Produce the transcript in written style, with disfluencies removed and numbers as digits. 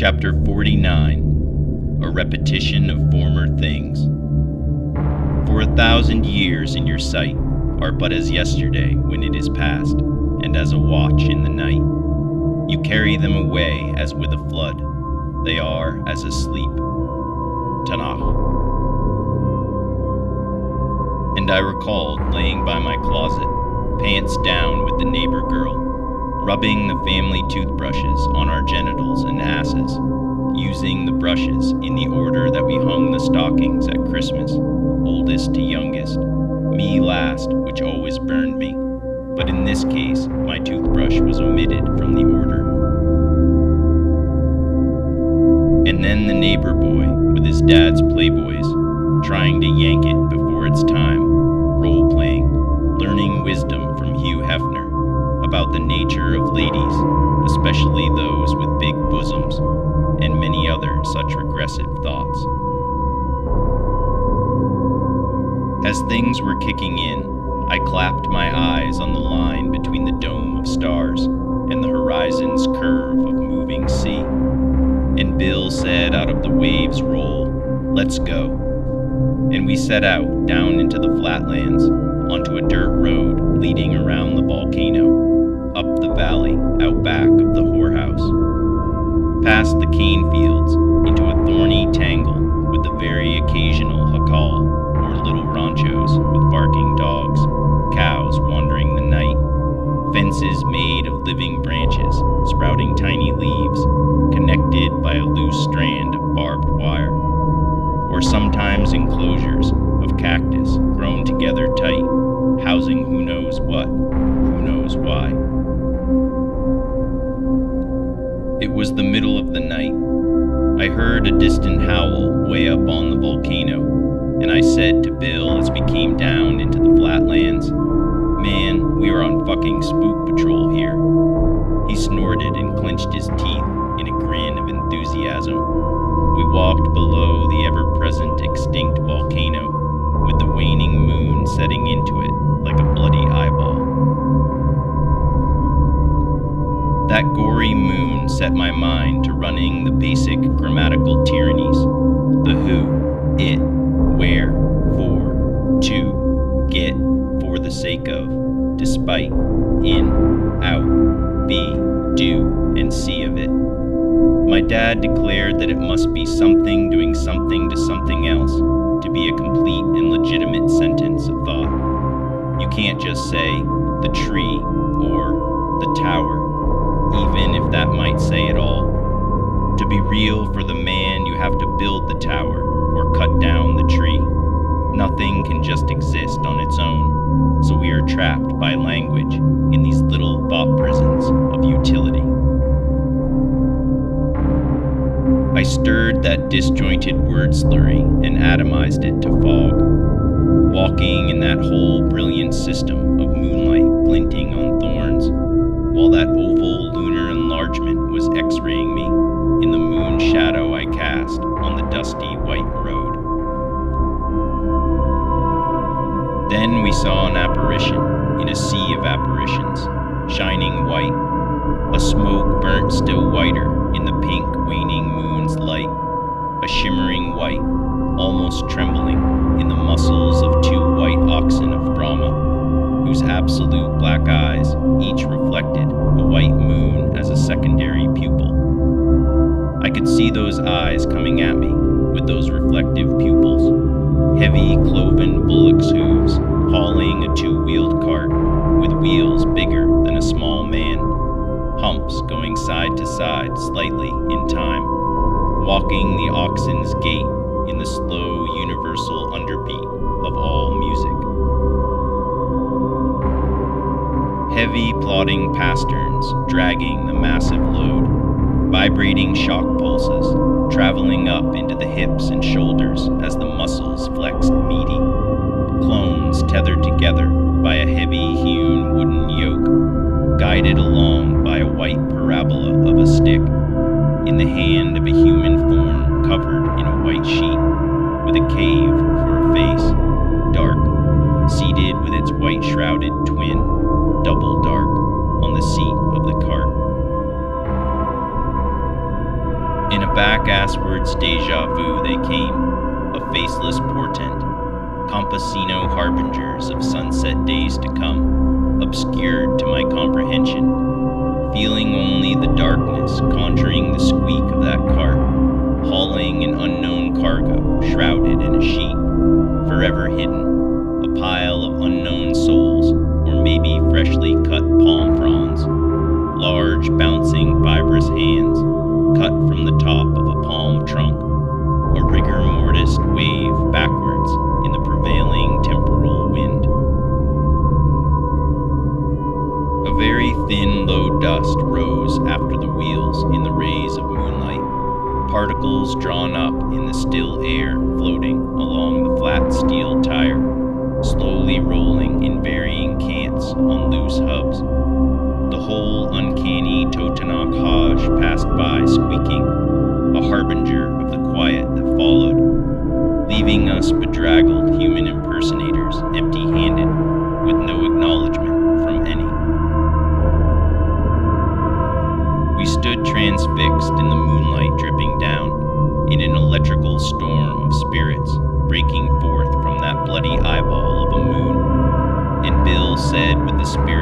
Chapter 49, A Repetition of Former Things. For 1,000 years in your sight are but as yesterday when it is past, and as a watch in the night. You carry them away as with a flood. They are as asleep. Totonac. And I recalled laying by my closet, pants down with the neighbor girl, rubbing the family toothbrushes on our genitals and asses, using the brushes in the order that we hung the stockings at Christmas, oldest to youngest, me last, which always burned me, but in this case, my toothbrush was omitted from the order. And then the neighbor boy with his dad's Playboys, trying to yank it before its time, role-playing, learning wisdom from Hugh Hefner about the nature of ladies, especially those with big bosoms, and many other such regressive thoughts. As things were kicking in, I clapped my eyes on the line between the dome of stars and the horizon's curve of moving sea, and Bill said out of the waves' roll, "Let's go." And we set out down into the flatlands, onto a dirt road leading around the volcano, up the valley out back of the whorehouse, past the cane fields into a thorny tangle with the very occasional jacal or little ranchos with barking dogs, cows wandering the night, fences made of living branches sprouting tiny leaves, connected by a loose strand of barbed wire, or sometimes enclosures of cactus grown together tight, housing who knows what, who knows why. It was the middle of the night. I heard a distant howl way up on the volcano, and I said to Bill as we came down into the flatlands, "Man, we are on fucking spook patrol here." He snorted and clenched his teeth in a grin of enthusiasm. We walked below the ever-present extinct volcano, with the waning moon setting into it like a bloody eyeball. That gory moon set my mind to running the basic grammatical tyrannies: the who, it, where, for, to, get, for the sake of, despite, in, out, be, do, and see of it. My dad declared that it must be something doing something to something else to be a complete and legitimate sentence of thought. You can't just say, the tree, or the tower, even if that might say it all. To be real for the man, you have to build the tower or cut down the tree. Nothing can just exist on its own, so we are trapped by language in these little thought prisons of utility. I stirred that disjointed word slurry and atomized it to fog, walking in that whole brilliant system of moonlight glinting on thorns, while that oval lunar enlargement was x-raying me in the moon shadow I cast on the dusty white road. Then we saw an apparition in a sea of apparitions, shining white, a smoke burnt still whiter in the pink waning moon's light, a shimmering white, almost trembling in the muscles of two white oxen of Brahma, whose absolute black eyes each reflected a white moon as a secondary pupil. I could see those eyes coming at me with those reflective pupils, heavy cloven bullock's hooves hauling a two-wheeled cart with wheels bigger than a small man, humps going side to side slightly in time, walking the oxen's gait in the slow universal underbeat of all music. Heavy plodding pasterns dragging the massive load, vibrating shock pulses traveling up into the hips and shoulders as the muscles flexed meaty, clones tethered together by a heavy-hewn wooden yoke, guided along by a white parabola of a stick, in the hand of a human form covered in a white sheet, with a cave for a face, dark, seated with its white-shrouded twin, double dark, on the seat of the cart. In Gas-words deja vu they came, a faceless portent, campesino harbingers of sunset days to come, obscured to my comprehension, feeling only the darkness conjuring the squeak of that cart, hauling an unknown cargo shrouded in a sheet, forever hidden, a pile of unknown souls, or maybe freshly cut palm fronds, large, bouncing, fibrous hands, cut from the top of a palm trunk, a rigor mortis wave backwards in the prevailing temporal wind. A very thin, low dust rose after the wheels in the rays of moonlight, particles drawn up in the still air floating along the flat steel tire, slowly rolling in varying cants on loose hubs. The whole uncanny Totonac Hodge passed by squeaking, a harbinger of the quiet that followed, leaving us bedraggled human impersonators empty-handed, with no acknowledgment from any. We stood transfixed in the moonlight dripping down, in an electrical storm of spirits breaking forth from that bloody eyeball of a moon, and Bill said with the spirit